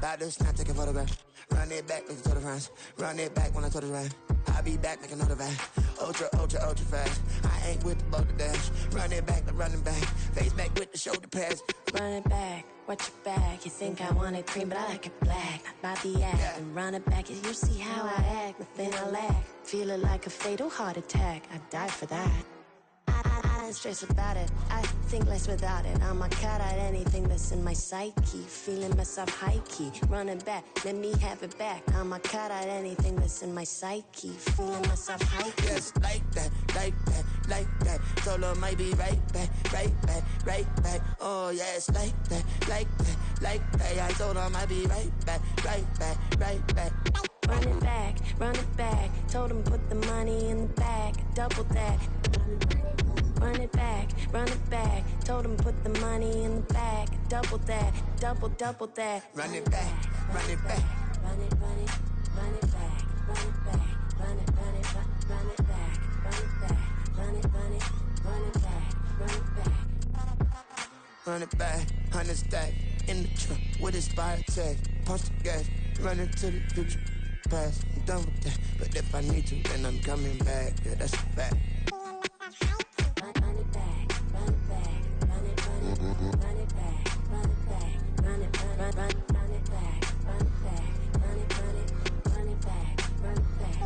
About to snap, take a photograph. Run it back, like a total runs. Run it back when I told it right. I'll be back, make another van. Ultra, ultra, ultra fast. I ain't with the boulder dash. Run it back, like running back. Face back with the shoulder pads. Run it back, watch your back. You think I want it cream, but I like it black. Not by the act. And run it back, you see how I act. Nothing I lack. Feeling like a fatal heart attack. I'd die for that. I ain't stressed about it. I think less without it. I'ma cut out anything that's in my psyche. Feeling myself high key. Running back, let me have it back. I'ma cut out anything that's in my psyche. Feeling myself high key. Yes, like that, like that, like that. Solo might be right back, right back, right back. Oh yes, like that, like that, like that. I told her I might be right back, right back, right back. Run it back. Told him put the money in the bag. Double that. Run it back. Told him put the money in the bag. Double that. Double that. Run it back, run it back. Run it back. Run it back. Run it back. Run it back. Run it back. Run it back. Run it back, 100 stack. In the trunk with his fire tag. Punch the gas, run into the future. Past, I'm done with that. But if I need to, then I'm coming back. Yeah, that's a fact. Run it back. Run it back. Run it back. Run it back. Run it back. Run it back. Run it back. Run it back. Run it back. Run it back.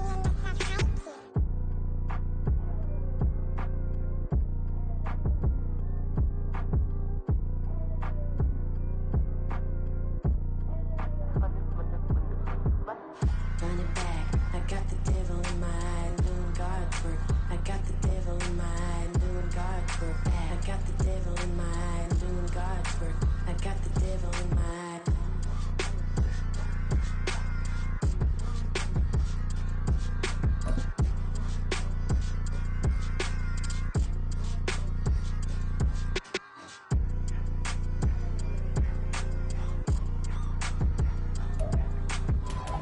Run it back, I got the devil in my eye, doing guard work. I got the devil in my eye, doing guard work. I got the devil in my eye, doing guard work. I got the devil in my eye.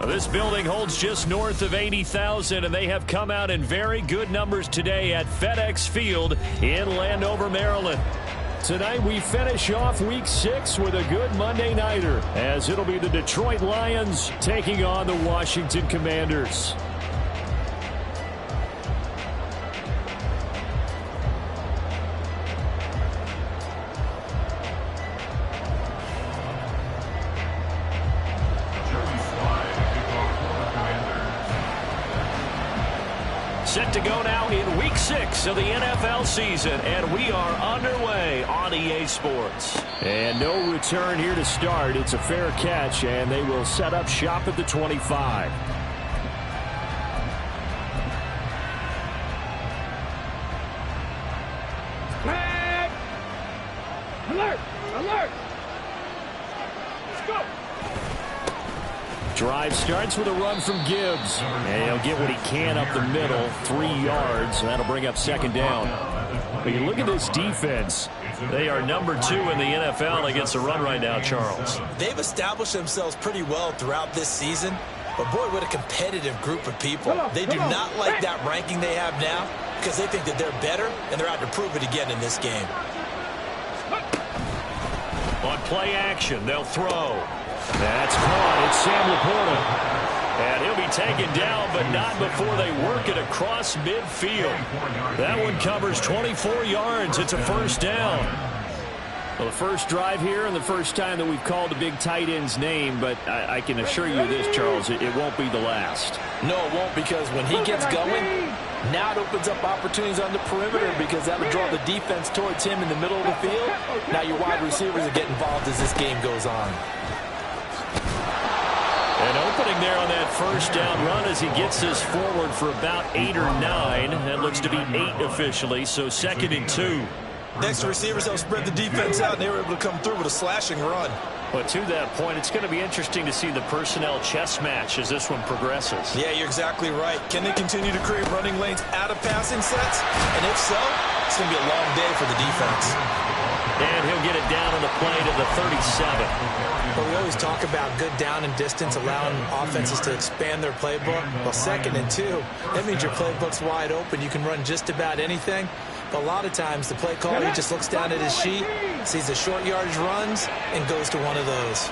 This building holds just north of 80,000, and they have come out in very good numbers today at FedEx Field in Landover, Maryland. Tonight we finish off Week 6 with a good Monday nighter, as it'll be the Detroit Lions taking on the Washington Commanders. Set to go now in Week 6 of the NFL season, and we are underway on EA Sports. And no return here to start. It's a fair catch, and they will set up shop at the 25. Flag! Alert! Alert! Let's go! Drive starts with a run from Gibbs. And he'll get what he can up the middle, 3 yards. And that'll bring up second down. But you look at this defense. They are number 2 in the NFL against the run right now, Charles. They've established themselves pretty well throughout this season. But, boy, what a competitive group of people. They do not like that ranking they have now because they think that they're better, and they're out to prove it again in this game. On play action, they'll throw. That's caught. It's Sam Laporta. And he'll be taken down, but not before they work it across midfield. That one covers 24 yards. It's a first down. Well, the first drive here and the first time that we've called a big tight end's name, but I can assure you this, Charles, it won't be the last. No, it won't, because when he gets going, now it opens up opportunities on the perimeter because that'll draw the defense towards him in the middle of the field. Now your wide receivers will get involved as this game goes on. An opening there on that first down run as he gets this forward for about 8 or 9. That looks to be 8 officially, so 2nd and 2. Next to receivers, they'll spread the defense out, and they were able to come through with a slashing run. But to that point, it's going to be interesting to see the personnel chess match as this one progresses. Yeah, you're exactly right. Can they continue to create running lanes out of passing sets? And if so, it's going to be a long day for the defense. And he'll get it down on the play to the 37. But we always talk about good down and distance, allowing offenses to expand their playbook. Well, 2nd and 2, that means your playbook's wide open. You can run just about anything. But a lot of times, the play caller, he just looks down at his sheet, sees the short yardage runs, and goes to one of those.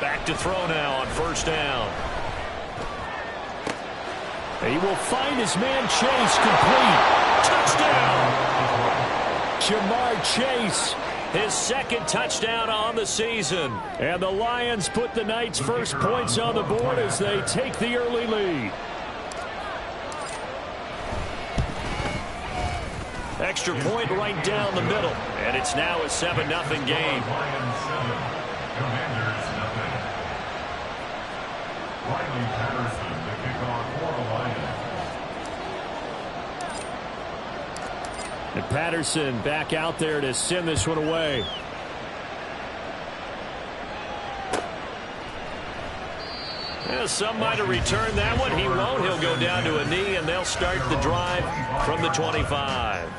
Back to throw now on first down. He will find his man Chase, complete. Touchdown! Jamar Chase, his second touchdown on the season. And the Lions put the Knights' first points on the board as they take the early lead. Extra point right down the middle. And it's now a 7-0 game. Riley Patterson, the kickoff for the Lions. And Patterson back out there to send this one away. Yeah, some might have returned that one. He won't. He'll go down to a knee, and they'll start the drive from the 25.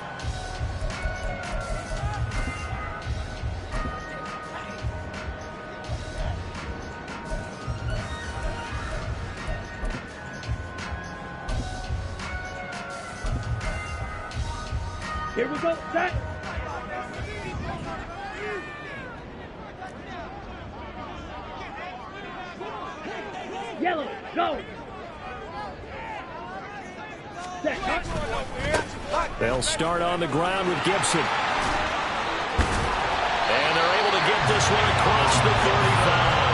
Here we go, set. Yellow, go. Set, cut. They'll start on the ground with Gibson. And they're able to get this one across the 35.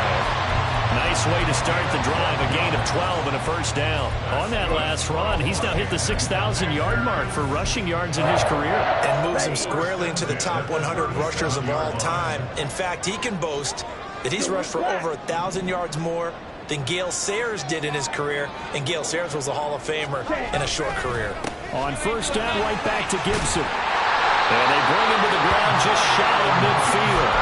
Nice way to start the drive, a gain of 12 and a first down. On that last run, he's now hit the 6,000-yard mark for rushing yards in his career. And moves him squarely into the top 100 rushers of all time. In fact, he can boast that he's rushed for over 1,000 yards more than Gale Sayers did in his career. And Gale Sayers was a Hall of Famer in a short career. On first down, right back to Gibson. And they bring him to the ground just shy of midfield.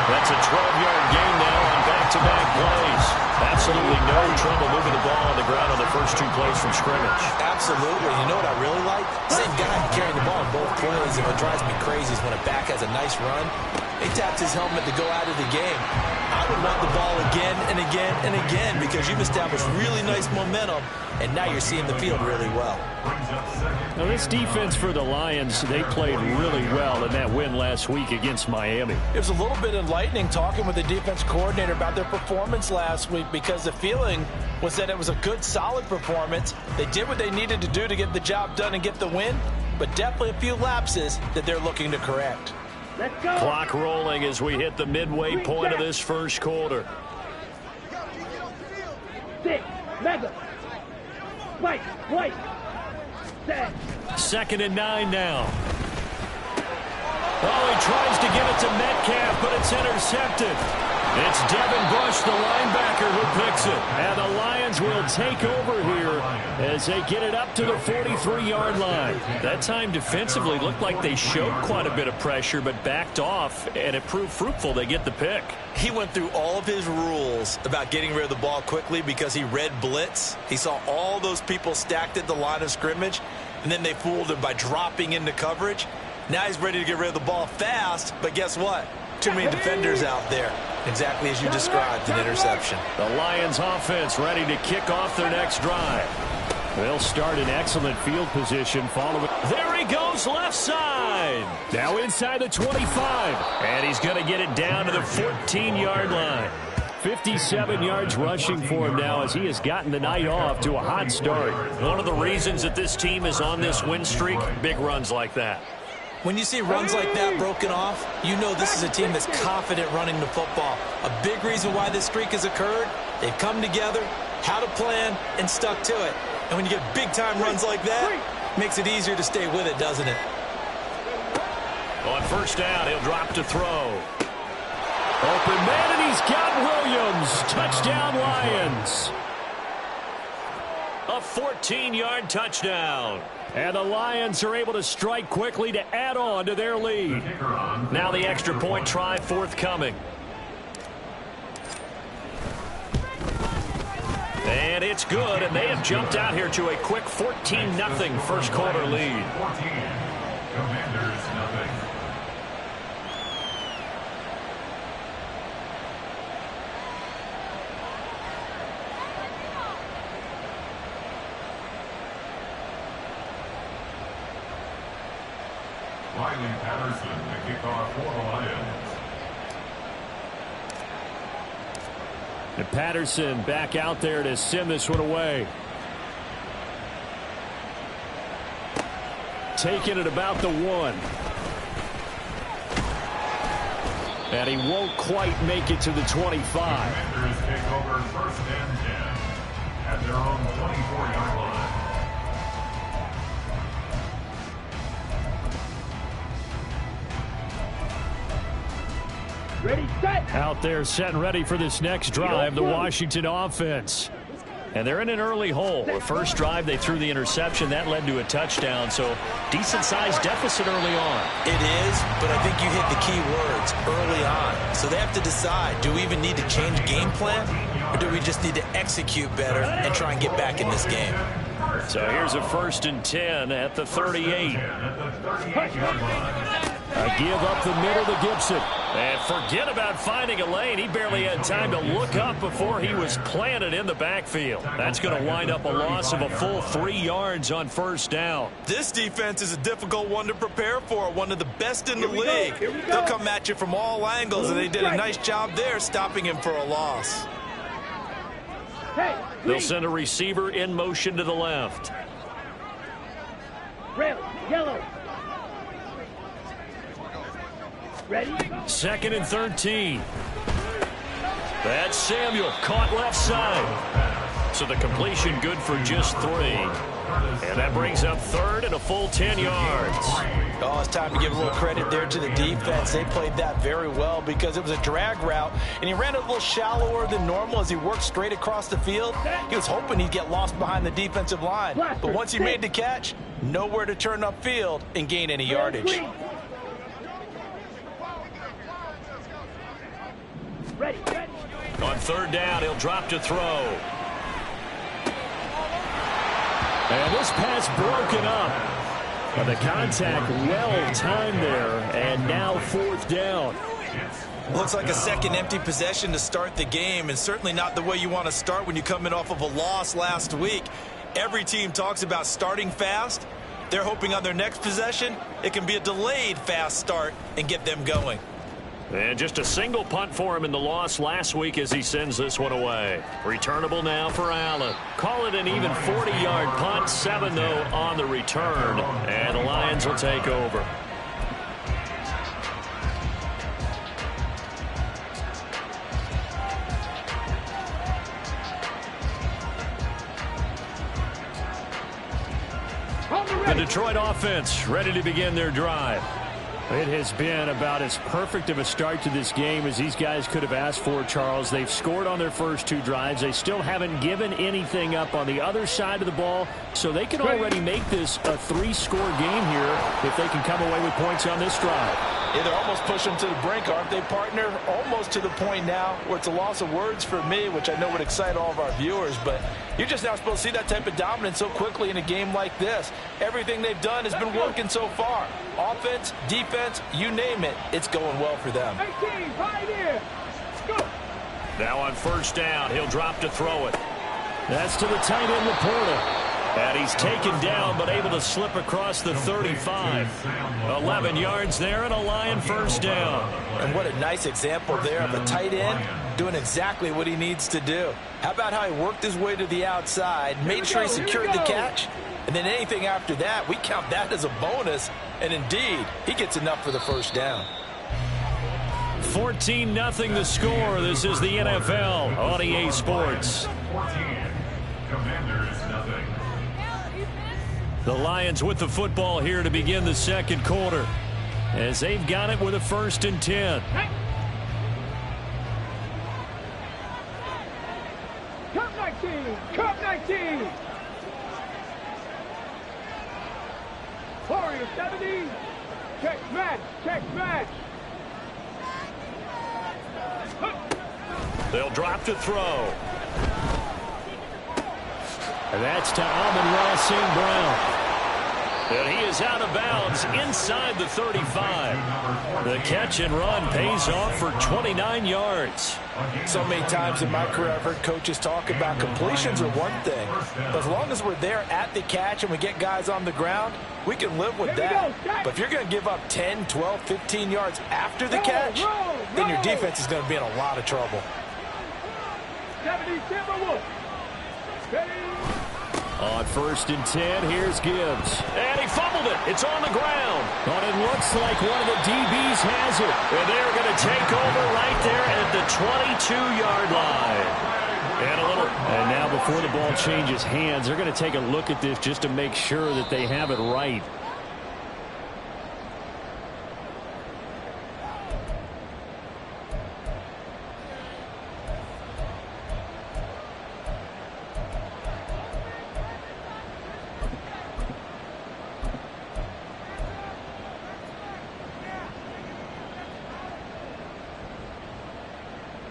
That's a 12-yard gain now on back-to-back plays. Absolutely no trouble moving the ball on the ground on the first two plays from scrimmage. Absolutely. You know what I really like? Same guy carrying the ball in both plays, and what drives me crazy is when a back has a nice run, he taps his helmet to go out of the game. I would want the ball again and again and again because you've established really nice momentum, and now you're seeing the field really well. Now, this defense for the Lions, they played really well in that win last week against Miami. It was a little bit enlightening talking with the defense coordinator about their performance last week because the feeling was that it was a good, solid performance. They did what they needed to do to get the job done and get the win, but definitely a few lapses that they're looking to correct. Let's go. Clock rolling as we hit the midway point of this first quarter. 6, mega. White, white. Set. 2nd and 9 now. Oh, he tries to give it to Metcalf, but it's intercepted. It's Devin Bush, the linebacker, who picks it. And the Lions will take over here as they get it up to the 43-yard line. That time defensively looked like they showed quite a bit of pressure, but backed off, and it proved fruitful. They get the pick. He went through all of his rules about getting rid of the ball quickly because he read blitz. He saw all those people stacked at the line of scrimmage, and then they fooled him by dropping into coverage. Now he's ready to get rid of the ball fast, but guess what? Too many defenders out there. Exactly as you described, an interception. The Lions offense ready to kick off their next drive. They'll start in excellent field position following. There he goes, left side. Now inside the 25. And he's going to get it down to the 14-yard line. 57 yards rushing for him now as he has gotten the night off to a hot start. One of the reasons that this team is on this win streak, big runs like that. When you see runs like that broken off, you know this is a team that's confident running the football. A big reason why this streak has occurred, they've come together, had a plan, and stuck to it. And when you get big-time runs like that, it makes it easier to stay with it, doesn't it? On first down, he'll drop to throw. Open man, and he's got Williams. Touchdown, Lions. A 14-yard touchdown. And the Lions are able to strike quickly to add on to their lead. Now the extra point try forthcoming. And it's good, and they have jumped out here to a quick 14-0 first quarter lead. 14, Commanders nothing. Riley Patterson, the kickoff for the Lions. And Patterson back out there to send this one away. Taking it about the 1. And he won't quite make it to the 25. Commanders take over 1st and 10 at their own 24-yard line. Ready, set. Out there set and ready for this next drive, the Washington offense. And they're in an early hole. The first drive, they threw the interception. That led to a touchdown, so decent-sized deficit early on. It is, but I think you hit the key words, early on. So they have to decide, do we even need to change game plan, or do we just need to execute better and try and get back in this game? So here's a 1st and 10 at the 38. A give up the middle to Gibson. And forget about finding a lane. He barely had time to look up before he was planted in the backfield. That's going to wind up a loss of a full 3 yards on 1st down. This defense is a difficult one to prepare for, one of the best in the league. They'll come at you from all angles, and they did a nice job there stopping him for a loss. They'll send a receiver in motion to the left. Red, yellow. Ready? 2nd and 13. That's Samuel, caught left side. So the completion good for just 3. And that brings up 3rd and a full 10 yards. Oh, it's time to give a little credit there to the defense. They played that very well because it was a drag route, and he ran it a little shallower than normal as he worked straight across the field. He was hoping he'd get lost behind the defensive line. But once he made the catch, nowhere to turn upfield and gain any yardage. Ready. On 3rd down, he'll drop to throw. And this pass broken up. But the contact well timed there, and now 4th down. Looks like a second empty possession to start the game, and certainly not the way you want to start when you come in off of a loss last week. Every team talks about starting fast. They're hoping on their next possession, it can be a delayed fast start and get them going. And just a single punt for him in the loss last week as he sends this one away. Returnable now for Allen. Call it an even 40-yard punt. 7, though, on the return. And the Lions will take over. The Detroit offense ready to begin their drive. It has been about as perfect of a start to this game as these guys could have asked for, Charles. They've scored on their first 2 drives. They still haven't given anything up on the other side of the ball, so they can already make this a 3-score game here if they can come away with points on this drive. Yeah, they're almost pushing to the brink, aren't they, partner? Almost to the point now where it's a loss of words for me, which I know would excite all of our viewers, but you're just not supposed to see that type of dominance so quickly in a game like this. Everything they've done has been working so far. Offense, defense, you name it, it's going well for them. 18, right here. Go. Now on 1st down, he'll drop to throw it. That's to the tight end, Laporta. And he's taken down, but able to slip across the 35. 11 yards there and a Lion 1st down. And what a nice example there of a tight end doing exactly what he needs to do. How about how he worked his way to the outside, made sure he secured the catch, and then anything after that, we count that as a bonus. And indeed, he gets enough for the 1st down. 14-0 the score. This is the NFL on EA Sports. 14. Commanders, nothing. The Lions with the football here to begin the 2nd quarter, as they've got it with a 1st and 10. Cup 19. Cup 19. Warrior 70. Check match. Check match. They'll drop to throw. And that's to Amon-Ra St. Brown. And he is out of bounds inside the 35. The catch and run pays off for 29 yards. So many times in my career I've heard coaches talk about completions are one thing. But as long as we're there at the catch and we get guys on the ground, we can live with that. But if you're going to give up 10, 12, 15 yards after the catch, then your defense is going to be in a lot of trouble. 70 Timberwolves. Ready? On 1st and 10, here's Gibbs. And he fumbled it. It's on the ground. But it looks like one of the DBs has it. And they're going to take over right there at the 22-yard line. And now before the ball changes hands, they're going to take a look at this just to make sure that they have it right.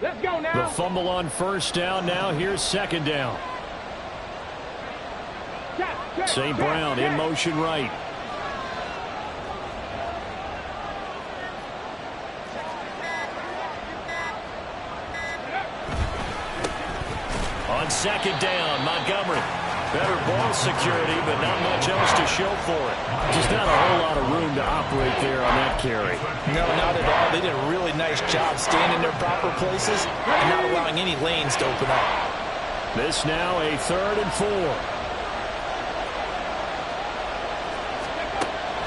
Let's go now. The fumble on 1st down. Now here's 2nd down. St. Brown in motion right. On 2nd down, Montgomery. Better ball security, but not much else to show for it. Just not a whole lot of room to operate there on that carry. No, not at all. They did a really nice job staying in their proper places and not allowing any lanes to open up. This now a 3rd and 4.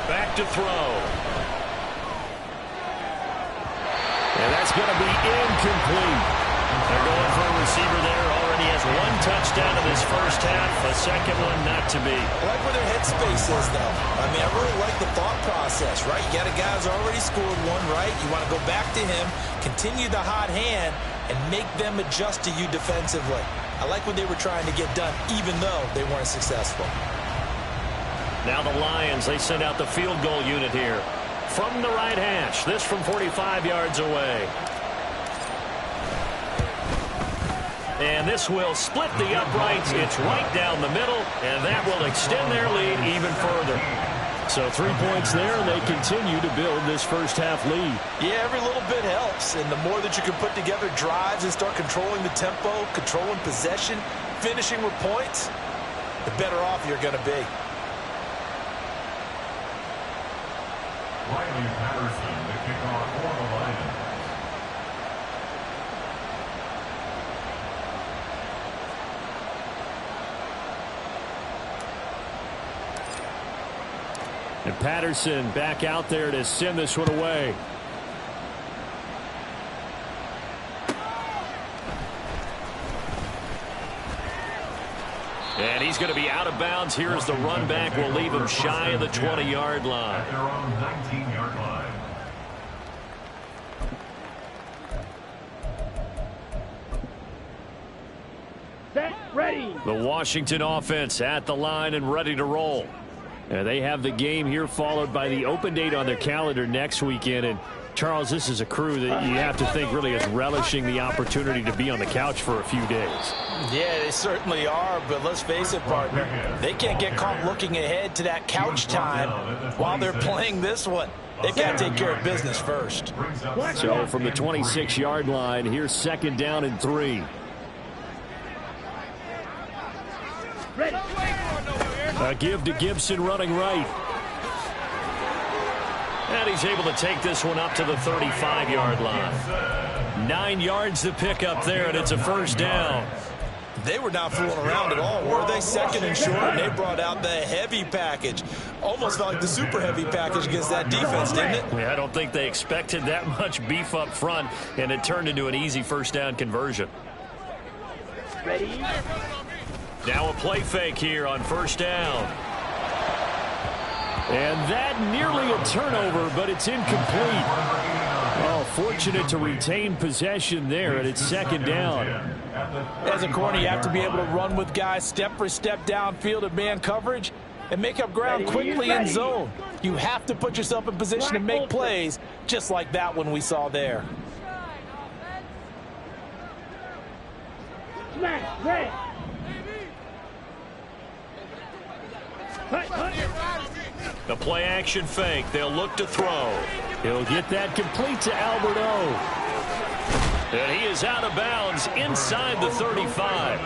Back to throw. And that's going to be incomplete. They're going for a receiver there. Already has 1 touchdown in this first half. A second one not to be. I like where their headspace is, though. I mean, I really like the thought process, right? You got a guy who's already scored one, right? You want to go back to him, continue the hot hand, and make them adjust to you defensively. I like what they were trying to get done, even though they weren't successful. Now the Lions, they send out the field goal unit here. From the right hash. This from 45 yards away. And this will split the uprights. It's right down the middle, and that will extend their lead even further. So 3 points there, and they continue to build this first half lead. Yeah, every little bit helps, and the more that you can put together drives and start controlling the tempo, controlling possession, finishing with points, the better off you're going to be. Riley Patterson, the kickoff for the Lions. And Patterson back out there to send this one away. And he's going to be out of bounds. Here's the run back. Will leave him shy of the 20-yard line. At their own 19-yard line. Set, ready. The Washington offense at the line and ready to roll. And they have the game here followed by the open date on their calendar next weekend. And Charles, this is a crew that you have to think really is relishing the opportunity to be on the couch for a few days. Yeah, they certainly are, but let's face it, partner, they can't get caught looking ahead to that couch time while they're playing this one. They've got to take care of business first. So from the 26-yard line, here's 2nd down and 3. Ready. A give to Gibson running right. And he's able to take this one up to the 35-yard line. 9 yards to pick up there, and it's a 1st down. They were not fooling around at all, were they? 2nd and short, and they brought out the heavy package. Almost felt like the super heavy package against that defense, didn't it? Yeah, I don't think they expected that much beef up front, and it turned into an easy 1st down conversion. Ready. Now a play fake here on 1st down. And that nearly a turnover, but it's incomplete. Oh, fortunate to retain possession there, and it's 2nd down. As a corner, you have to be able to run with guys step for step downfield in man coverage and make up ground quickly in zone. You have to put yourself in position to make plays, just like that one we saw there. Smash, red. The play action fake. They'll look to throw. He'll get that complete to Albert O. And he is out of bounds inside the 35.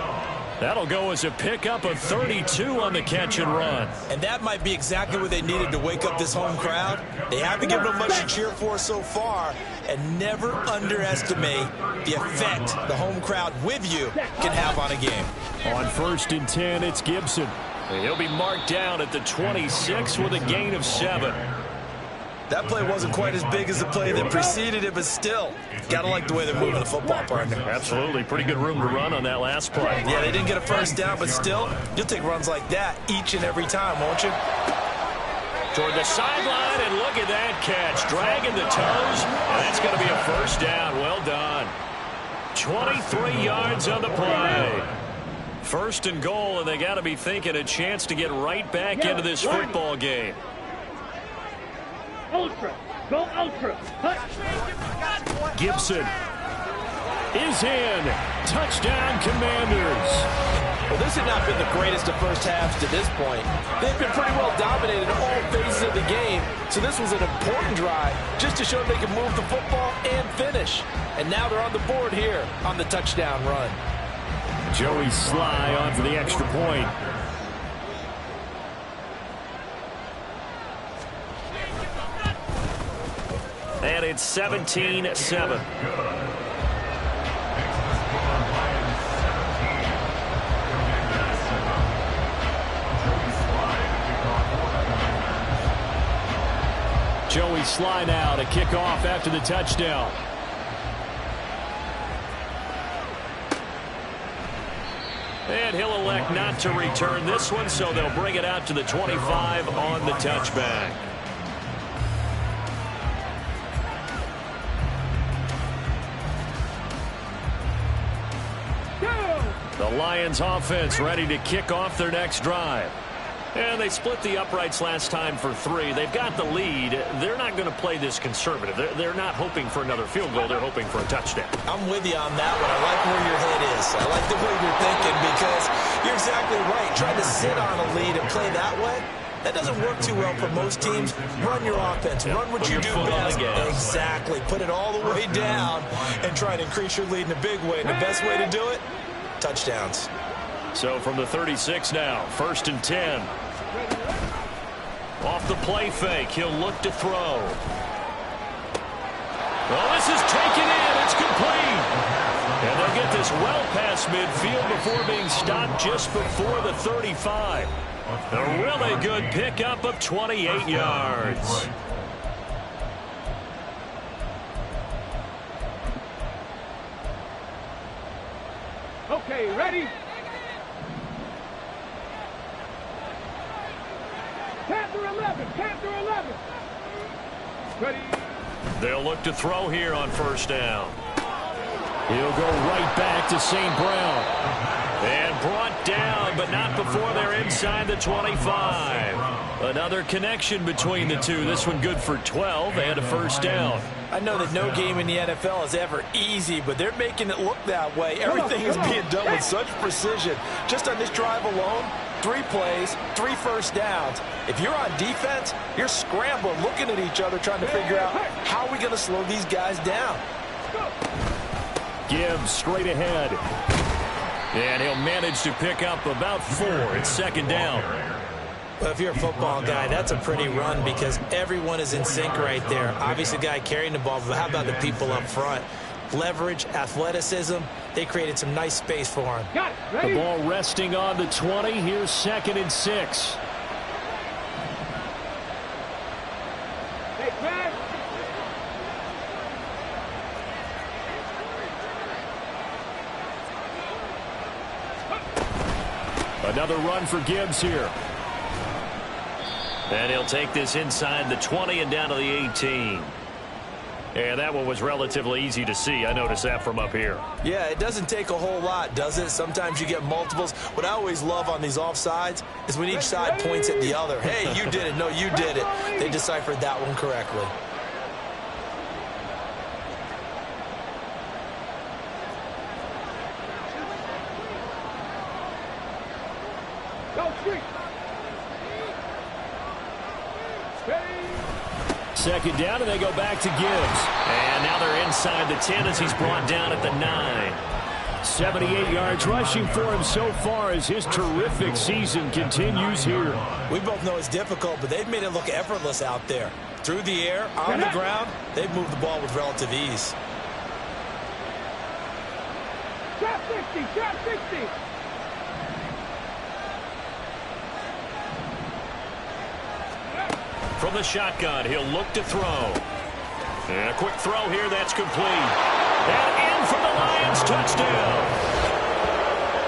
That'll go as a pickup of 32 on the catch and run. And that might be exactly what they needed to wake up this home crowd. They haven't given them much to cheer for so far. And never underestimate the effect the home crowd with you can have on a game. On 1st and 10, it's Gibson. And he'll be marked down at the 26 with a gain of 7. That play wasn't quite as big as the play that preceded it, but still, gotta like the way they're moving the football, partner. Absolutely. Pretty good room to run on that last play. Yeah, they didn't get a first down, but still, you'll take runs like that each and every time, won't you? Toward the sideline, and look at that catch. Dragging the toes, and that's going to be a first down. Well done. 23 yards on the play. 1st and goal, and they got to be thinking a chance to get right back into this football game. Ultra. Go ultra. Gibson is in. Touchdown, Commanders. Well, this had not been the greatest of first halves to this point. They've been pretty well dominated in all phases of the game, so this was an important drive just to show they can move the football and finish. And now they're on the board here on the touchdown run. Joey Sly on for the extra point. And it's 17-7. Joey Sly now to kick off after the touchdown. And he'll elect not to return this one, so they'll bring it out to the 25 on the touchback. The Lions offense ready to kick off their next drive. And they split the uprights last time for 3. They've got the lead. They're not going to play this conservative. They're not hoping for another field goal. They're hoping for a touchdown. I'm with you on that one. I like where your head is. I like the way you're thinking because you're exactly right. Trying to sit on a lead and play that way, that doesn't work too well for most teams. Run your offense. Run what you do best. Exactly. Put it all the way down and try to increase your lead in a big way. And the best way to do it, touchdowns. So from the 36 now, 1st and 10. Off the play fake, he'll look to throw. Well, this is taken in. It's complete. And they'll get this well past midfield before being stopped just before the 35. A really good pickup of 28 yards. Okay, ready? Panther 11, Panther 11. Ready? They'll look to throw here on 1st down. He'll go right back to St. Brown. And brought down, but not before they're inside the 25. Another connection between the two. This one good for 12 and a 1st down. I know that no game in the NFL is ever easy, but they're making it look that way. Everything is being done with such precision. Just on this drive alone, 3 plays, 3 first downs. If you're on defense, you're scrambling, looking at each other, trying to figure out how are we going to slow these guys down. Gibbs straight ahead. And he'll manage to pick up about 4. It's 2nd down. Well, if you're a football guy, that's a pretty run because everyone is in sync right there. Obviously, the guy carrying the ball, but how about the people up front? Leverage, athleticism, they created some nice space for him. Got it. Ready? The ball resting on the 20. Here's 2nd and 6. Hey, man. Another run for Gibbs here. And he'll take this inside the 20 and down to the 18. And that one was relatively easy to see. I noticed that from up here. Yeah, it doesn't take a whole lot, does it? Sometimes you get multiples. What I always love on these offsides is when each side points at the other. Hey, you did it. No, you did it. They deciphered that one correctly. Go street. second down, and they go back to Gibbs. And now they're inside the 10 as he's brought down at the 9. 78 yards rushing for him so far as his terrific season continues here. We both know it's difficult, but they've made it look effortless out there. Through the air, on the ground, they've moved the ball with relative ease. Shot 60, shot 60. From the shotgun, he'll look to throw. And a quick throw here, that's complete. And in from the Lions, touchdown.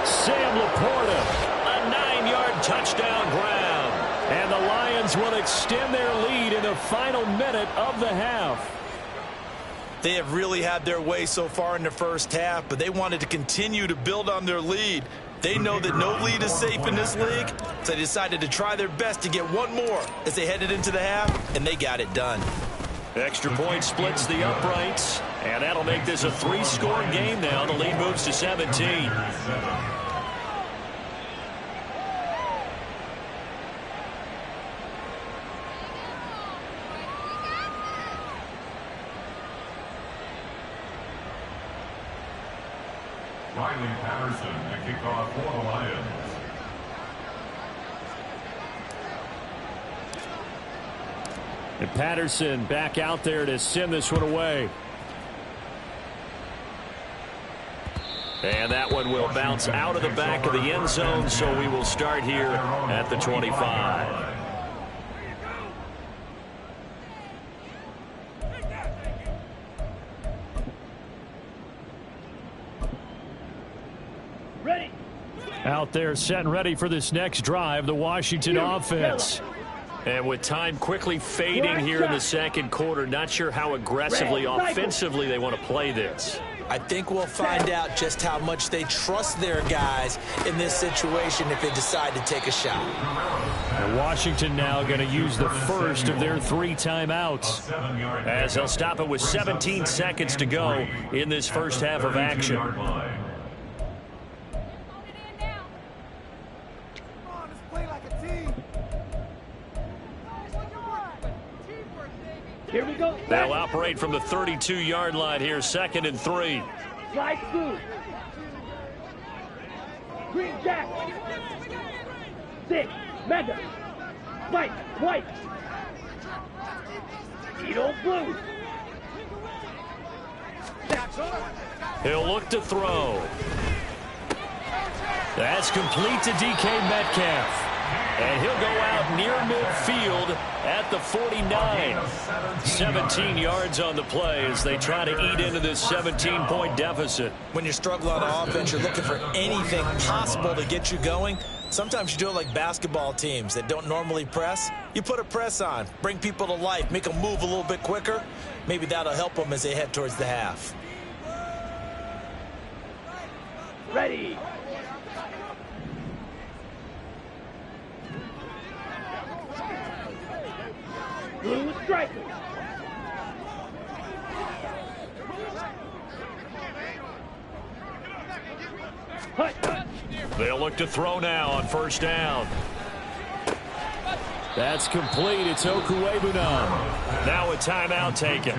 Sam Laporta, a 9-yard touchdown grab. And the Lions will extend their lead in the final minute of the half. They have really had their way so far in the first half, but they wanted to continue to build on their lead. They know that no lead is safe in this league, so they decided to try their best to get one more as they headed into the half, and they got it done. Extra point splits the uprights, and that'll make this a 3-score game now. The lead moves to 17. Riley Patterson to kick off for the Lions. And Patterson back out there to send this one away. And that one will bounce out of the back of the end zone, so we will start here at the 25. Ready. Out there set and ready for this next drive, the Washington offense. And with time quickly fading here in the second quarter, not sure how aggressively, offensively they want to play this. I think we'll find out just how much they trust their guys in this situation if they decide to take a shot. And Washington now going to use the first of their 3 timeouts, as they'll stop it with 17 seconds to go in this first half of action. Here we go. They'll operate from the 32-yard line here, 2nd and 3. Slide through. Green Jack. 6. Mega. White. White. Edo Blue. He'll look to throw. That's complete to DK Metcalf. And he'll go out near midfield at the 49. 17 yards on the play as they try to eat into this 17-point deficit. When you're struggling on offense, you're looking for anything possible to get you going. Sometimes you do it like basketball teams that don't normally press. You put a press on, bring people to life, make them move a little bit quicker. Maybe that'll help them as they head towards the half. Ready. Blue striker. They'll look to throw now on first down. That's complete. It's Okuwebunam. Now a timeout taken.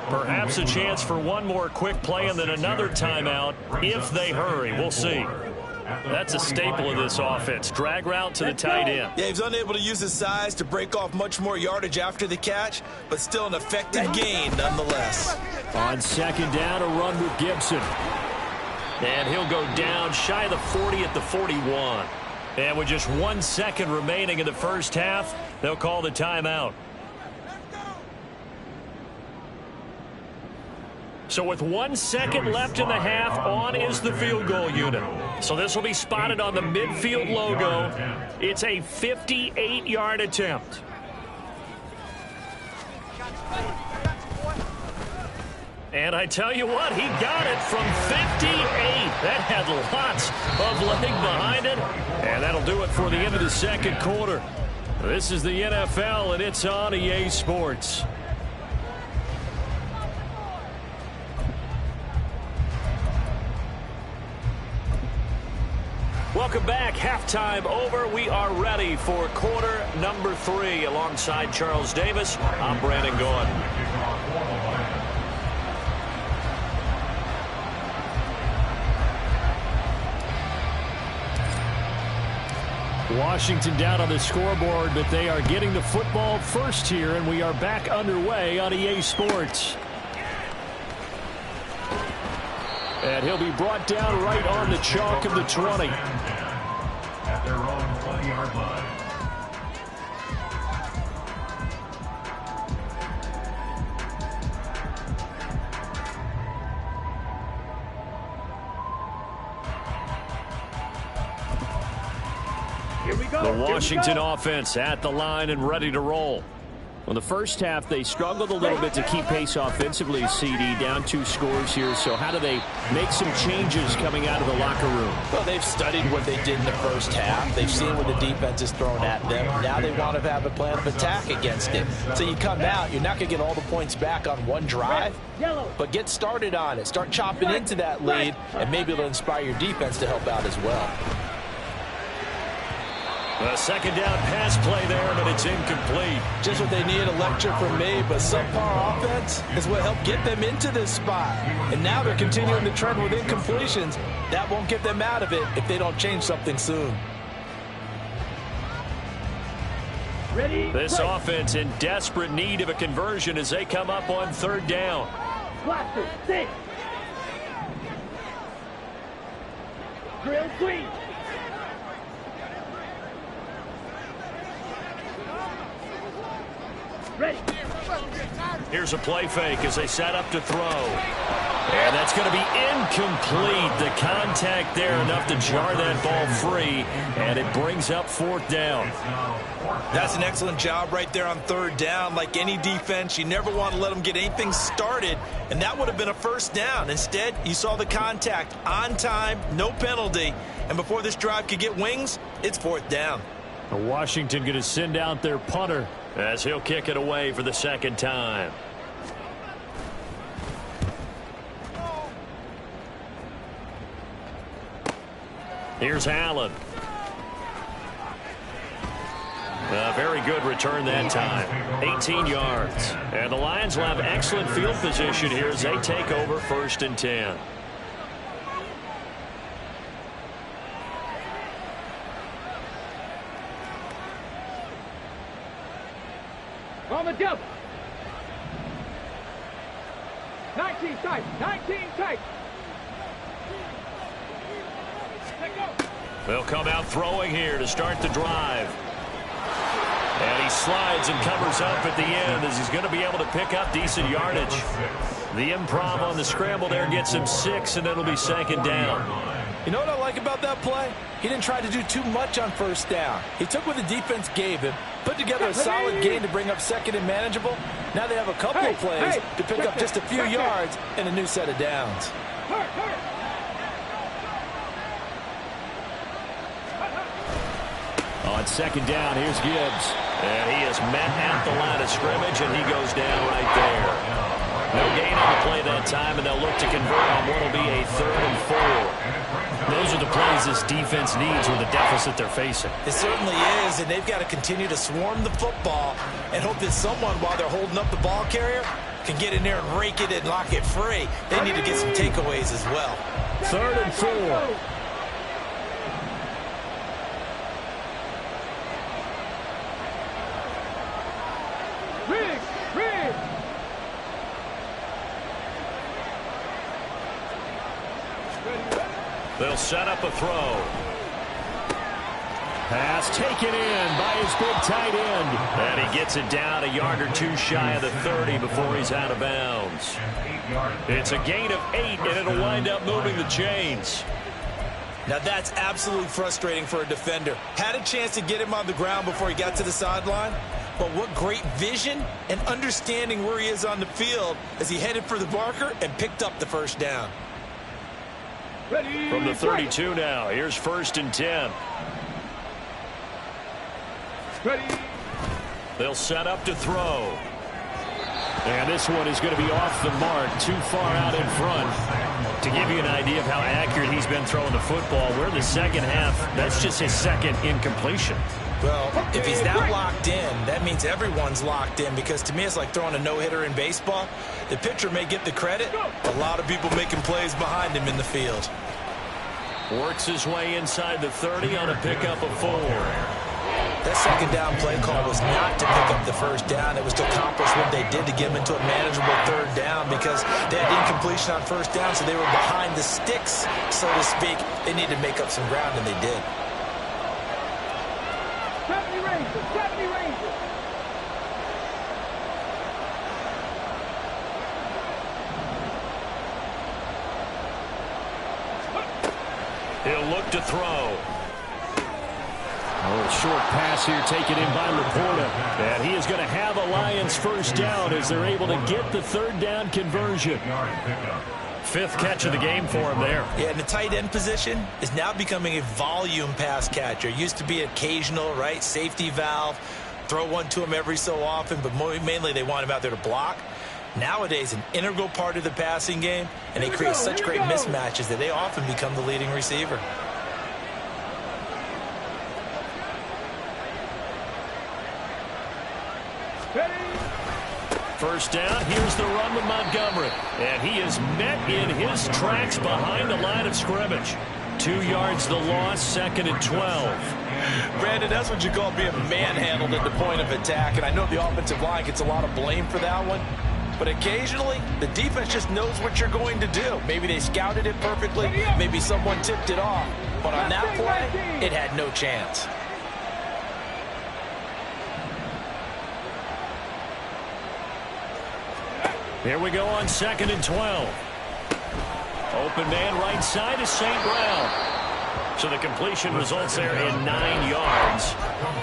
Perhaps a chance for one more quick play and then another timeout if they hurry. We'll see. That's a staple of this offense. Drag route to the tight end. Yeah, he's unable to use his size to break off much more yardage after the catch, but still an effective gain nonetheless. On second down, a run with Gibson. And he'll go down shy of the 40 at the 41. And with just 1 second remaining in the first half, they'll call the timeout. So with 1 second left in the half, on is the field goal unit. So this will be spotted on the midfield logo. It's a 58-yard attempt. And I tell you what, he got it from 58. That had lots of leg behind it. And that'll do it for the end of the second quarter. This is the NFL, and it's on EA Sports. Well, Welcome back. Halftime over. We are ready for quarter number 3. Alongside Charles Davis, I'm Brandon Gaughan. Washington down on the scoreboard, but they are getting the football first here, and we are back underway on EA Sports. And he'll be brought down right on the chalk of the 20. At their own 20-yard line. Here we go. The Washington offense at the line and ready to roll. Well, the first half, they struggled a little bit to keep pace offensively, CD, down 2 scores here. So how do they make some changes coming out of the locker room? Well, they've studied what they did in the first half. They've seen what the defense is throwing at them. Now they want to have a plan of attack against it. So you come out, you're not going to get all the points back on one drive, but get started on it. Start chopping into that lead, and maybe it'll inspire your defense to help out as well. A second down pass play there, but it's incomplete. Just what they need, a lecture from me, but subpar offense is what helped get them into this spot. And now they're continuing the trend with incompletions. That won't get them out of it if they don't change something soon. Ready? This break. offense in desperate need of a conversion as they come up on 3rd down. Blaster, 6. Drill sweep. Ready. Here's a play fake as they set up to throw. And that's going to be incomplete. The contact there enough to jar that ball free, and it brings up 4th down. That's an excellent job right there on 3rd down. Like any defense, you never want to let them get anything started, and that would have been a 1st down. Instead, you saw the contact on time, no penalty, and before this drive could get wings, it's 4th down. Washington going to send out their punter as he'll kick it away for the 2nd time. Here's Allen. A very good return that time. 18 yards. And the Lions will have excellent field position here as they take over 1st and 10. On the double. 19 tight. 19 tight. Let go. They'll come out throwing here to start the drive. And he slides and covers up at the end as he's going to be able to pick up decent yardage. The improv on the scramble there gets him 6, and it'll be 2nd down. You know what I like about that play? He didn't try to do too much on 1st down. He took what the defense gave him, put together a solid gain to bring up 2nd and manageable. Now they have a couple of plays to pick up just a few yards and a new set of downs. On 2nd down, here's Gibbs. And he is met at the line of scrimmage, and he goes down right there. No gain on the play that time, and they'll look to convert on what will be a 3rd and 4. Those are the plays this defense needs with the deficit they're facing. It certainly is, and they've got to continue to swarm the football and hope that someone, while they're holding up the ball carrier, can get in there and rake it and lock it free. They need to get some takeaways as well. 3rd and 4. They'll set up a throw. Pass taken in by his big tight end. And he gets it down a yard or 2 shy of the 30 before he's out of bounds. It's a gain of 8, and it'll wind up moving the chains. Now that's absolutely frustrating for a defender. Had a chance to get him on the ground before he got to the sideline, but what great vision and understanding where he is on the field as he headed for the marker and picked up the 1st down. Ready. From the 32 now, here's 1st and 10. Ready. They'll set up to throw. And this one is going to be off the mark, too far out in front. To give you an idea of how accurate he's been throwing the football, we're in the second half. That's just his second incompletion. Well, if he's that locked in, that means everyone's locked in, because to me it's like throwing a no-hitter in baseball. The pitcher may get the credit, a lot of people making plays behind him in the field. Works his way inside the 30 on a pickup of 4. That second down play call was not to pick up the first down. It was to accomplish what they did to get them into a manageable third down, because they had incompletion on first down, so they were behind the sticks, so to speak. They needed to make up some ground, and they did. 70 Rangers, 70 Rangers. He'll look to throw. A little short pass here taken in by Laporta. And he is going to have a Lions first down as they're able to get the third down conversion. 5th catch of the game for him there. Yeah, and the tight end position is now becoming a volume pass catcher. It used to be occasional, right, safety valve, throw one to him every so often, but mainly they want him out there to block. Nowadays, an integral part of the passing game, and they create such great mismatches that they often become the leading receiver. First down, here's the run with Montgomery. And he is met in his tracks behind the line of scrimmage. 2 yards the loss, 2nd and 12. Brandon, that's what you call being manhandled at the point of attack. And I know the offensive line gets a lot of blame for that one. But occasionally, the defense just knows what you're going to do. Maybe they scouted it perfectly. Maybe someone tipped it off. But on that play, it had no chance. Here we go on 2nd and 12. Open man right side is St. Brown. So the completion results there in 9 yards.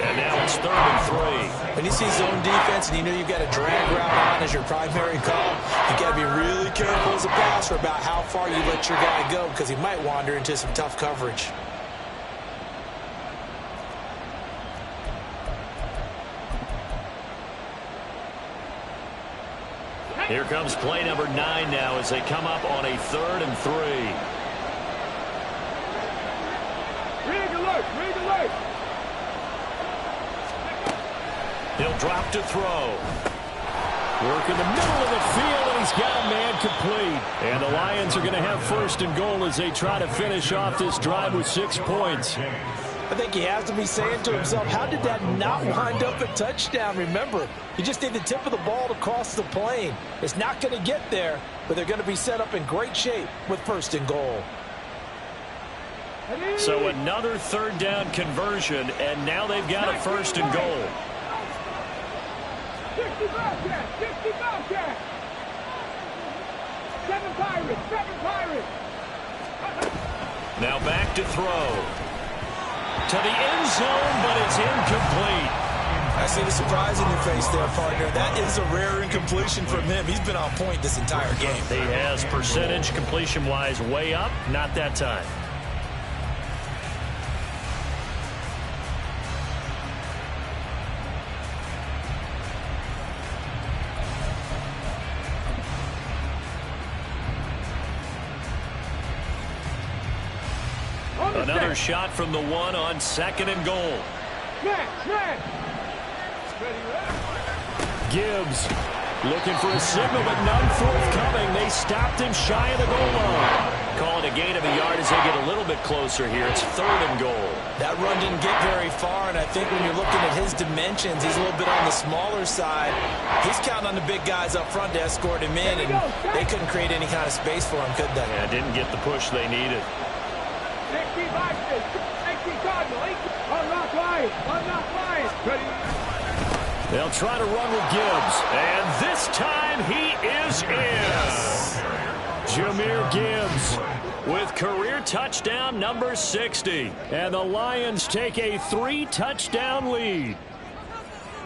And now it's 3rd and 3. When you see zone defense and you know you've got a drag route on as your primary call, you've got to be really careful as a passer about how far you let your guy go, because he might wander into some tough coverage. Here comes play number 9 now as they come up on a 3rd and 3. Rig alert, rig alert. He'll drop to throw. Work in the middle of the field, and he's got a man complete. And the Lions are going to have 1st and goal as they try to finish off this drive with 6 points. I think he has to be saying to himself, how did that not wind up a touchdown? Remember, you just need the tip of the ball to cross the plane. It's not going to get there, but they're going to be set up in great shape with 1st and goal. So another 3rd down conversion, and now they've got a 1st and goal. 60 Bobcats, 60 Bobcats. 7 Pirates, 7 Pirates. Now back to throw. To the end zone, but it's incomplete. I see the surprise in your face there, partner. That is a rare incompletion from him. He's been on point this entire game. He has percentage completion-wise way up, not that time. Another shot from the 1 on 2nd and goal. Gibbs looking for a signal, but none forthcoming. They stopped him shy of the goal line. Call it a gain of a yard as they get a little bit closer here. It's 3rd and goal. That run didn't get very far, and I think when you're looking at his dimensions, he's a little bit on the smaller side. He's counting on the big guys up front to escort him in, and they couldn't create any kind of space for him, could they? Yeah, didn't get the push they needed. 60 Vikings, 60 Cardinal, 80. Unlock Lions, unlock Lions. Ready? They'll try to run with Gibbs, and this time he is in. Jahmyr Gibbs with career touchdown number 60. And the Lions take a 3-touchdown lead.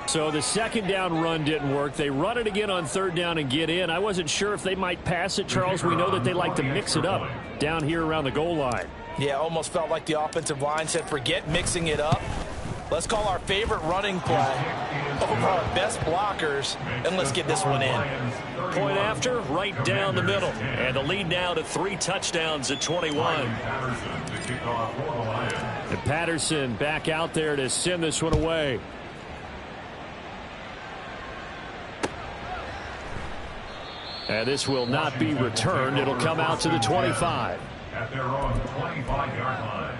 So the 2nd down run didn't work. They run it again on 3rd down and get in. I wasn't sure if they might pass it, Charles. We know that they like to mix it up down here around the goal line. Yeah, almost felt like the offensive line said, forget mixing it up. Let's call our favorite running play. over our best blockers, and let's get this one in. Point after, right down the middle. And the lead now to 3 touchdowns at 21. And Patterson back out there to send this one away. And this will not be returned. It'll come out to the 25. At their own 25-yard line.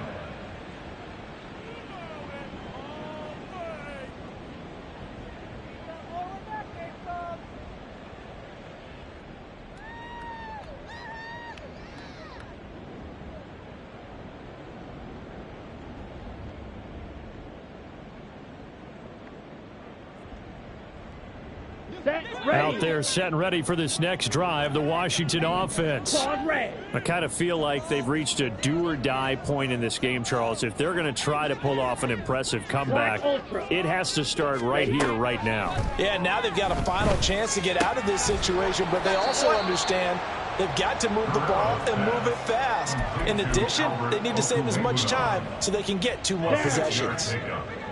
Out there set and ready for this next drive, the Washington offense. I kind of feel like they've reached a do-or-die point in this game, Charles. If they're going to try to pull off an impressive comeback, it has to start right here, right now. Yeah, now they've got a final chance to get out of this situation, but they also understand they've got to move the ball and move it fast. In addition, they need to save as much time so they can get 2 more possessions.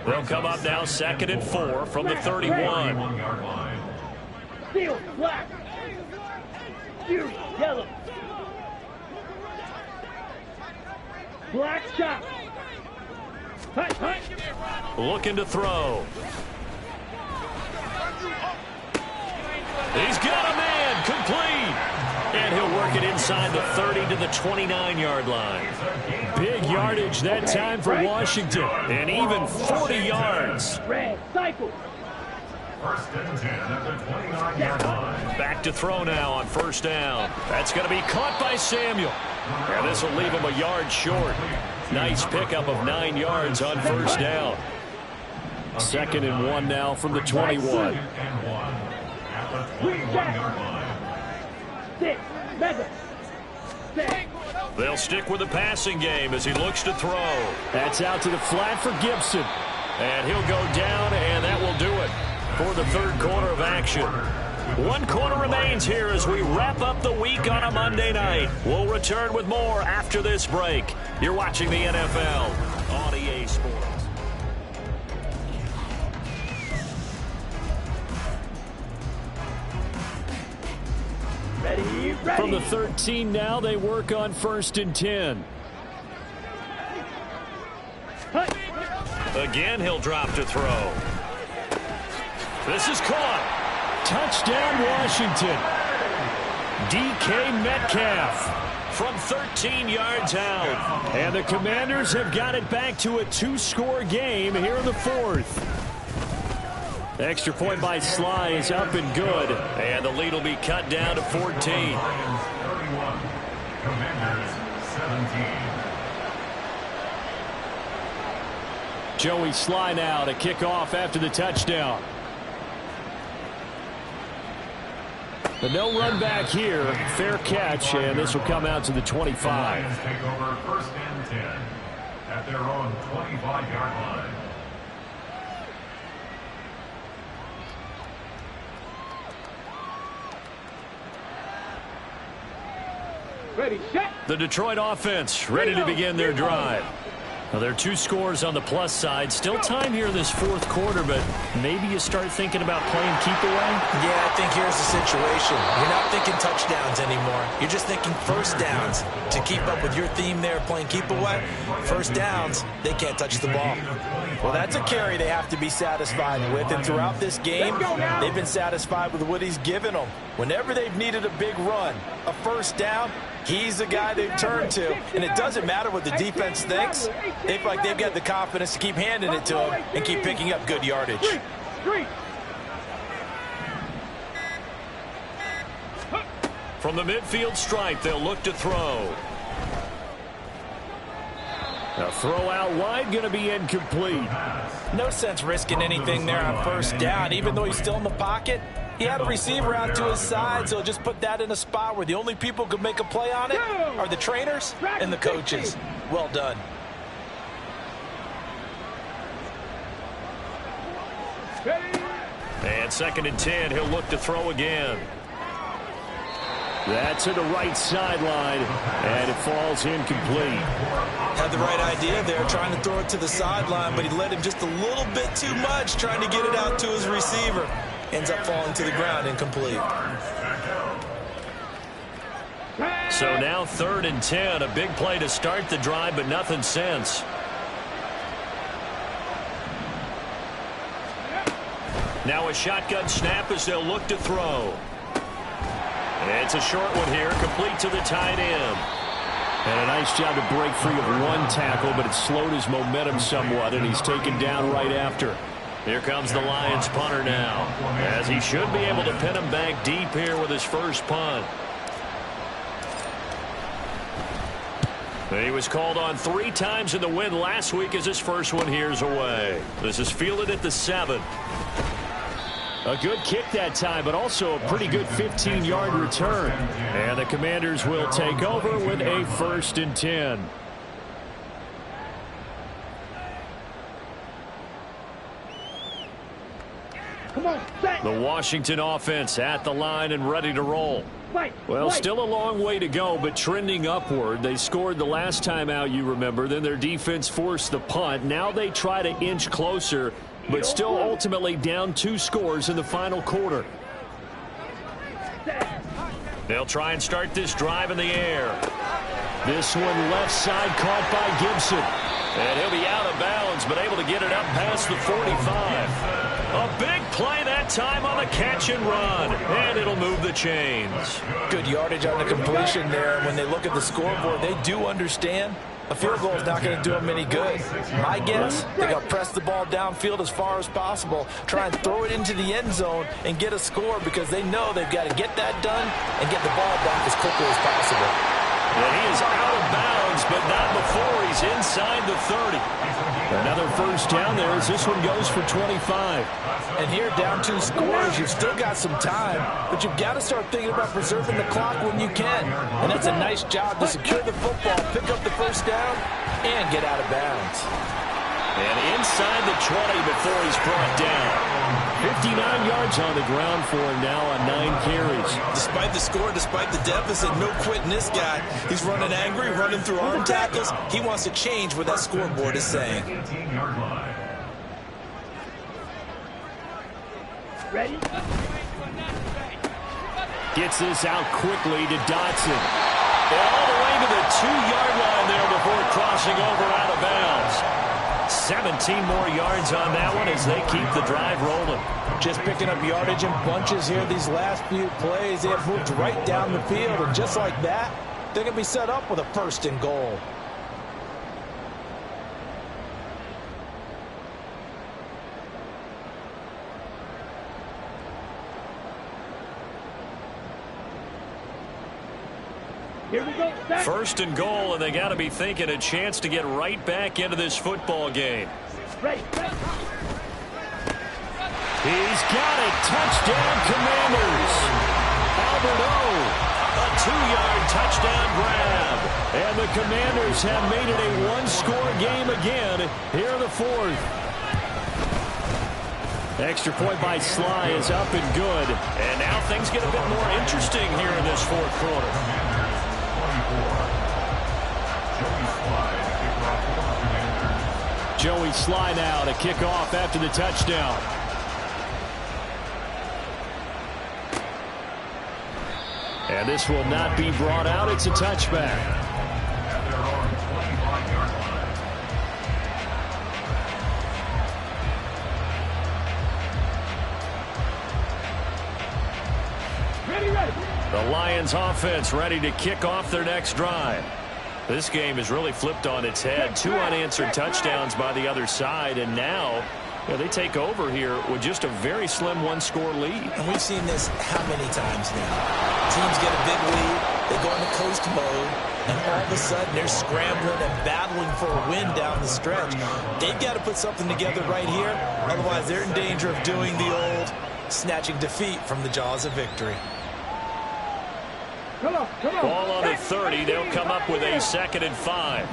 They'll come up now 2nd and 4 from the 31. Steel, black. Fury, yellow. Black shot. Looking to throw. He's got a man, complete. And he'll work it inside the 30 to the 29-yard line. Big yardage that time for Washington. And even 40 yards. Red, cycle. 1st and 10 at the 29-yard line. Back to throw now on 1st down. That's going to be caught by Samuel. And this will leave him a yard short. Nice pickup of 9 yards on 1st down. 2nd and 1 now from the 21. 2nd and 1 at the 21-yard line. They'll stick with the passing game as he looks to throw. That's out to the flat for Gibson. And he'll go down, and that will do it for the 3rd quarter of action. 1 quarter remains here as we wrap up the week on a Monday night. We'll return with more after this break. You're watching the NFL on EA Sports. Ready. From the 13 now, they work on 1st and 10. Again, he'll drop to throw. This is caught. Touchdown, Washington. DK Metcalf from 13 yards out. And the Commanders have got it back to a 2-score game here in the 4th. The extra point by Sly is up and good. And the lead will be cut down to 14. Lions 31, Commanders 17. Joey Sly now to kick off after the touchdown. But no run back here. Fair catch, and this will come out to the 25. The Lions take over 1st and 10 at their own 25-yard line. Ready, set. The Detroit offense ready to begin their drive. Now, there are 2 scores on the plus side. Still time here in this 4th quarter, but maybe you start thinking about playing keep away? Yeah, I think here's the situation. You're not thinking touchdowns anymore. You're just thinking 1st downs. To keep up with your theme there, playing keep away, 1st downs, they can't touch the ball. Well, that's a carry they have to be satisfied with, and throughout this game, they've been satisfied with what he's given them. Whenever they've needed a big run, a 1st down, he's the guy they've turned to, and it doesn't matter what the defense thinks. They feel like they've got the confidence to keep handing it to him and keep picking up good yardage. From the midfield stripe, they'll look to throw. A throw out wide, going to be incomplete. No sense risking anything there on 1st down, even though he's still in the pocket. He had a receiver out to his side, so he'll just put that in a spot where the only people who can make a play on it are the trainers and the coaches. Well done. And 2nd and 10, he'll look to throw again. That's to the right sideline, and it falls incomplete. Had the right idea there, trying to throw it to the sideline, but he led him just a little bit too much, trying to get it out to his receiver. Ends up falling to the ground, incomplete. So now 3rd and 10, a big play to start the drive, but nothing since. Now a shotgun snap as they'll look to throw. It's a short one here, complete to the tight end. And a nice job to break free of one tackle, but it slowed his momentum somewhat, and he's taken down right after. Here comes the Lions punter now, as he should be able to pin him back deep here with his first punt. He was called on 3 times in the win last week as his first one here's away. This is fielded at the 7. A good kick that time, but also a pretty good 15-yard return. And the Commanders will take over with a 1st and 10. Come on, set. The Washington offense at the line and ready to roll. Well, still a long way to go, but trending upward. They scored the last time out, you remember. Then their defense forced the punt. Now they try to inch closer, but still ultimately down 2 scores in the final quarter. They'll try and start this drive in the air. This one left side caught by Gibson. And he'll be out of bounds, but able to get it up past the 45. A big play that time on the catch and run. And it'll move the chains. Good yardage on the completion there. And when they look at the scoreboard, they do understand a field goal is not going to do them any good. My guess, they got to press the ball downfield as far as possible, try and throw it into the end zone and get a score because they know they've got to get that done and get the ball back as quickly as possible. And he is out of bounds, but not before he's inside the 30. Another first down there as this one goes for 25. And here, down 2 scores, you've still got some time, but you've got to start thinking about preserving the clock when you can. And that's a nice job to secure the football, pick up the first down, and get out of bounds. And inside the 20 before he's brought down. 59 yards on the ground for him now on 9 carries. Despite the score, despite the deficit, no quitting this guy. He's running angry, running through arm tackles. He wants to change what that scoreboard is saying. Ready? Gets this out quickly to Dotson. And all the way to the 2-yard line there before crossing over out of bounds. 17 more yards on that one as they keep the drive rolling. Just picking up yardage in bunches here these last few plays. They have moved right down the field, and just like that, they're going to be set up with a 1st and goal. Here we go, set. 1st and goal, and they got to be thinking a chance to get right back into this football game. Ready, set. He's got it. Touchdown, Commanders. Albert O, a 2-yard touchdown grab. And the Commanders have made it a 1-score game again here in the 4th. Extra point by Sly is up and good. And now things get a bit more interesting here in this 4th quarter. Joey Sly now to kick off after the touchdown. And this will not be brought out. It's a touchback. Ready. The Lions offense ready to kick off their next drive. This game is really flipped on its head. 2 unanswered touchdowns by the other side, and now they take over here with just a very slim 1-score lead. And we've seen this how many times now? Teams get a big lead, they go into coast mode, and all of a sudden they're scrambling and battling for a win down the stretch. They've got to put something together right here, otherwise they're in danger of doing the old snatching defeat from the jaws of victory. Come on. Ball on the 30. They'll come up with a 2nd and 5.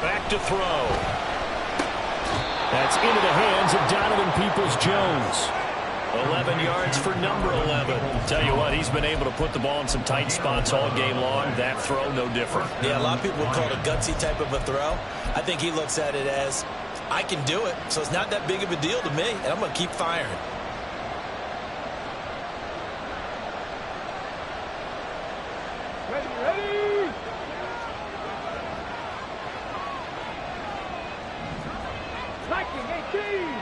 Back look to throw. That's into the hands of Donovan Peoples-Jones. 11 yards for number 11. Tell you what, he's been able to put the ball in some tight spots all game long. That throw, no different. Yeah, a lot of people would call it a gutsy type of a throw. I think he looks at it as, I can do it, so it's not that big of a deal to me, and I'm going to keep firing. Ready. Lightning 18.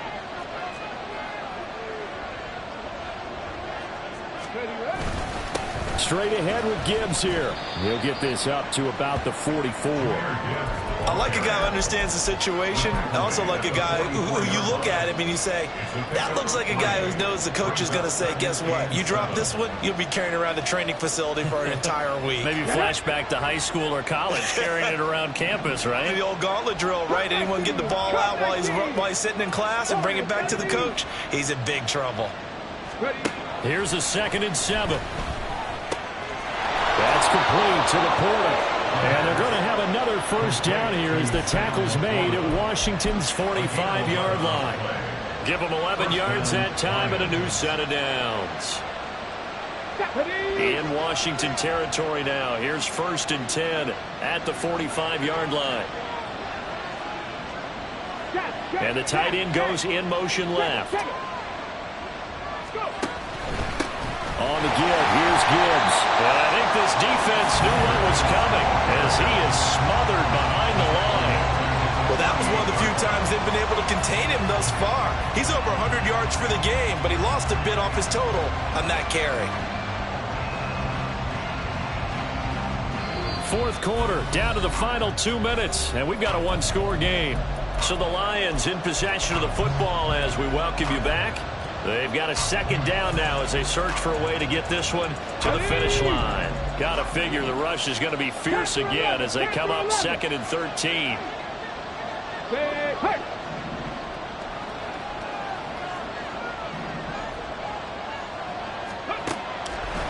Straight ahead with Gibbs here. He'll get this up to about the 44. I like a guy who understands the situation. I also like a guy who you look at him and you say, that looks like a guy who knows the coach is going to say, guess what? You drop this one, you'll be carrying around the training facility for an entire week. Maybe flashback to high school or college, carrying it around campus, right? The old gauntlet drill, right? Anyone get the ball out while he's sitting in class and bring it back to the coach? He's in big trouble. Here's a 2nd and 7. That's complete to LaPorta. And they're going to have another first down here as the tackle's made at Washington's 45-yard line. Give them 11 yards that time and a new set of downs. In Washington territory now. Here's 1st and 10 at the 45-yard line. And the tight end goes in motion left. On the give, here's Gibbs. And I think this defense knew what was coming as he is smothered behind the line. Well, that was one of the few times they've been able to contain him thus far. He's over 100 yards for the game, but he lost a bit off his total on that carry. 4th quarter, down to the final 2 minutes, and we've got a one-score game. So the Lions in possession of the football as we welcome you back. They've got a 2nd down now as they search for a way to get this one to the finish line. Got to figure the rush is going to be fierce again as they come up 2nd and 13.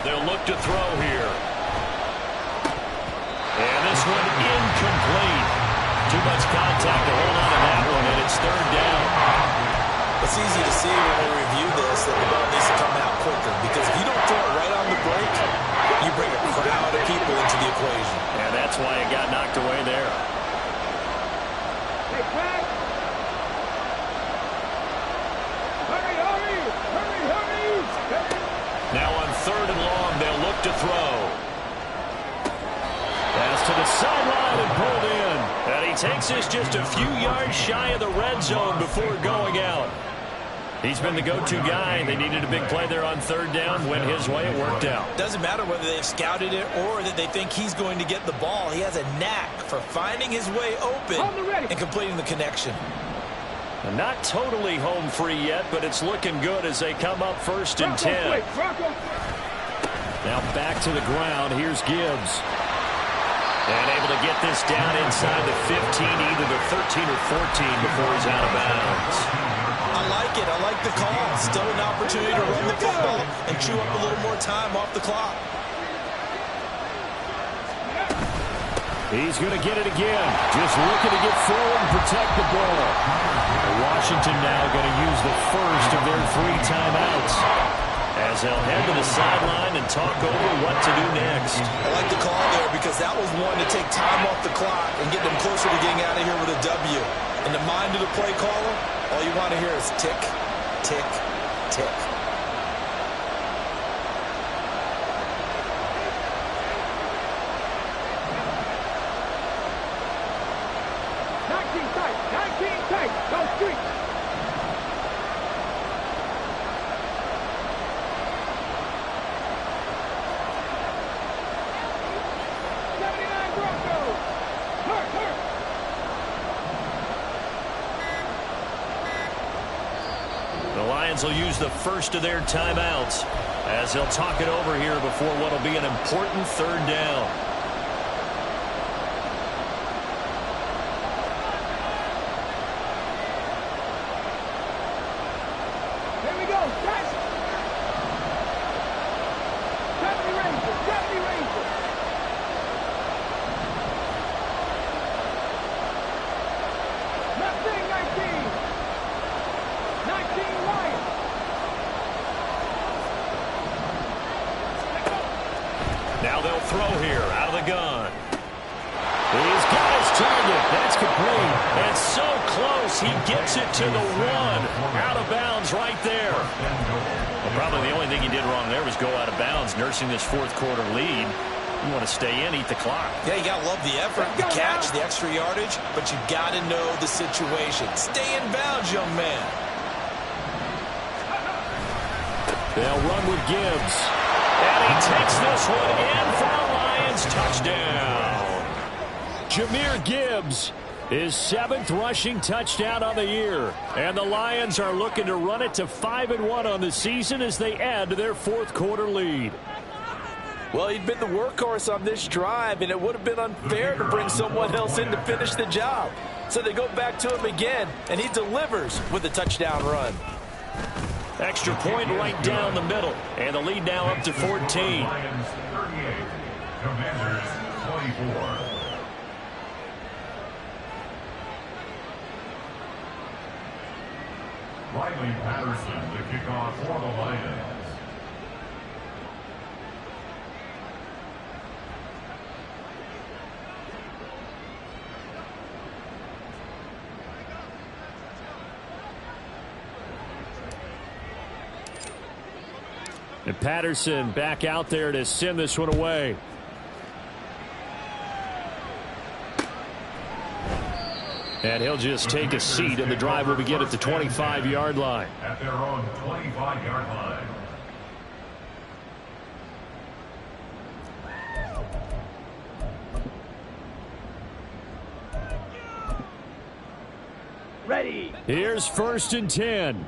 They'll look to throw here. And this one incomplete. Too much contact to hold on to that one, and it's 3rd down. It's easy to see when we review this that the ball needs to come out quicker, because if you don't throw it right on the break, you bring a crowd of people into the equation. And that's why it got knocked away there. Hey, Frank. Hurry. Now on 3rd and long, they'll look to throw. Pass to the sideline and pulled in. And he takes this just a few yards shy of the red zone before going out. He's been the go-to guy. They needed a big play there on 3rd down. Went his way. It worked out. Doesn't matter whether they've scouted it or that they think he's going to get the ball. He has a knack for finding his way open and completing the connection. Not totally home free yet, but it's looking good as they come up 1st and 10. Now back to the ground. Here's Gibbs. And able to get this down inside the 15, either the 13 or 14 before he's out of bounds. I like it. I like the call. Still an opportunity to run the football and chew up a little more time off the clock. He's going to get it again. Just looking to get forward and protect the ball. Washington now going to use the first of their 3 timeouts as they'll head to the sideline and talk over what to do next. I like the call there because that was one to take time off the clock and get them closer to getting out of here with a W. In the mind of the play caller, all you want to hear is tick, tick, tick. Will use the first of their timeouts as they'll talk it over here before what will be an important 3rd down. Here we go. Deputy Ranger. 79 Bronco. throw here out of the gun. He's got his target. That's complete. And so close, he gets it to the 1. Out of bounds right there. Well, probably the only thing he did wrong there was go out of bounds, nursing this fourth quarter lead. You want to stay in, eat the clock. Yeah, you got to love the effort, the catch, the extra yardage, but you got to know the situation. Stay in bounds, young man. They'll run with Gibbs. And he takes this one in for a Lions touchdown. Jahmyr Gibbs, his 7th rushing touchdown on the year. And the Lions are looking to run it to 5-1 on the season as they add to their fourth quarter lead. Well, he'd been the workhorse on this drive, and it would have been unfair to bring someone else in to finish the job. So they go back to him again, and he delivers with a touchdown run. Extra point right down the middle, and the lead now up to 14. Lions 38, Commanders 24. Riley Patterson to kick off for the Lions. And Patterson back out there to send this one away. And he'll just take a seat, and the drive will begin at the 25-yard line. At their own 25-yard line. Ready. Here's 1st and 10.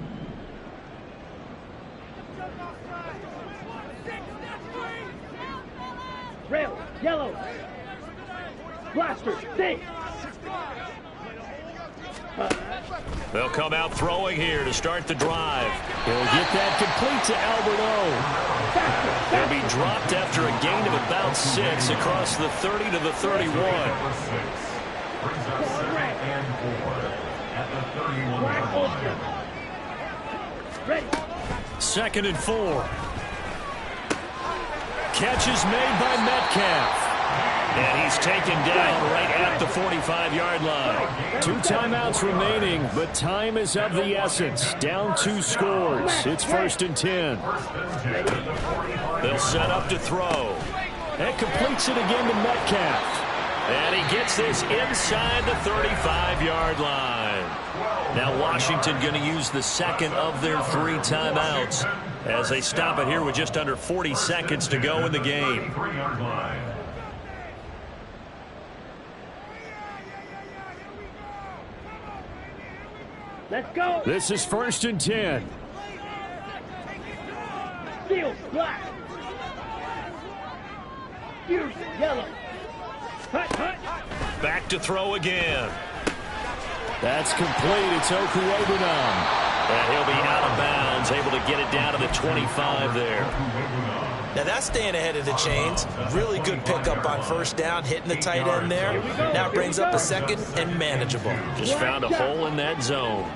Rail. Yellow. Blaster. Stay. They'll come out throwing here to start the drive. He'll get that complete to Albert O. They'll be dropped after a gain of about 6 across the 30 to the 31. Brings up 2nd and 4 at the 31-yard line. Ready. 2nd and 4. Catch is made by Metcalf. And he's taken down right at the 45-yard line. 2 timeouts remaining, but time is of the essence. Down 2 scores. It's 1st and 10. They'll set up to throw. And completes it again to Metcalf. And he gets this inside the 35-yard line. Now Washington going to use the 2nd of their 3 timeouts as they stop it here with just under 40 seconds to go in the game. Let's go. This is 1st and 10. Steel. Black. Fuse. Yellow. Hut. Back to throw again. That's complete. It's Okuwebunam. And he'll be out of bounds, able to get it down to the 25 there. Now that's staying ahead of the chains. Really good pickup on 1st down, hitting the tight end there. Now brings up a 2nd and manageable. Just found a hole in that zone.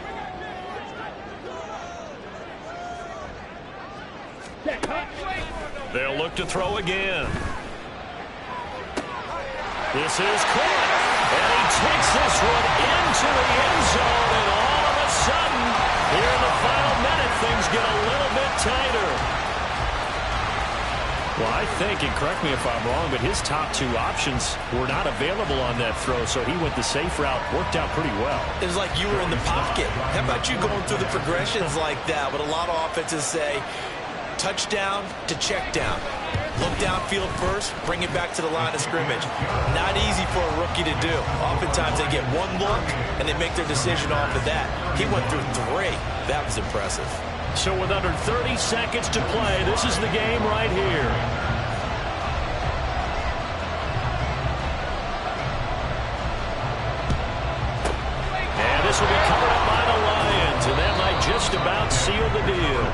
They'll look to throw again. This is caught. And he takes this one into the end zone. And all of a sudden, here in the final minute, things get a little bit tighter. Well, I think, and correct me if I'm wrong, but his top 2 options were not available on that throw, so he went the safe route, worked out pretty well. It was like you were in the pocket. How about you going through the progressions like that? What a lot of offenses say, touchdown to check down. Look downfield first, bring it back to the line of scrimmage. Not easy for a rookie to do. Oftentimes they get 1 look, and they make their decision off of that. He went through 3. That was impressive. So with under 30 seconds to play, this is the game right here. And this will be covered up by the Lions, and that might just about seal the deal.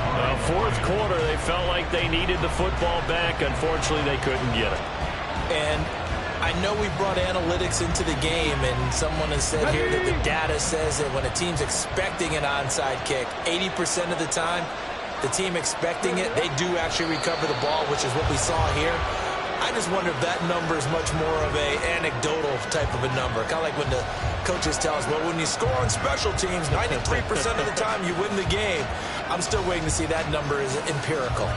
4th quarter, they felt like they needed the football back. Unfortunately, they couldn't get it. And I know we brought analytics into the game, and someone has said here that the data says that when a team's expecting an onside kick, 80% of the time, the team expecting it, they do actually recover the ball, which is what we saw here. I just wonder if that number is much more of a anecdotal type of a number. Kind of like when the coaches tell us, well, when you score on special teams, 93% of the time you win the game. I'm still waiting to see that number is empirical.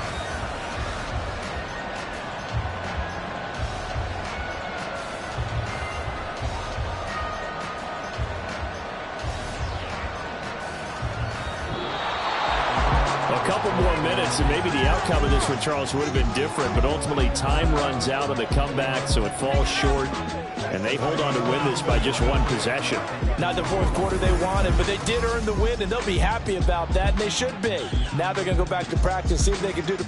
A couple more minutes, and maybe the outcome of this one, Charles, would have been different, but ultimately time runs out on the comeback, so it falls short, and they hold on to win this by just one possession. Not the fourth quarter they wanted, but they did earn the win, and they'll be happy about that, and they should be. Now they're going to go back to practice, see if they can do the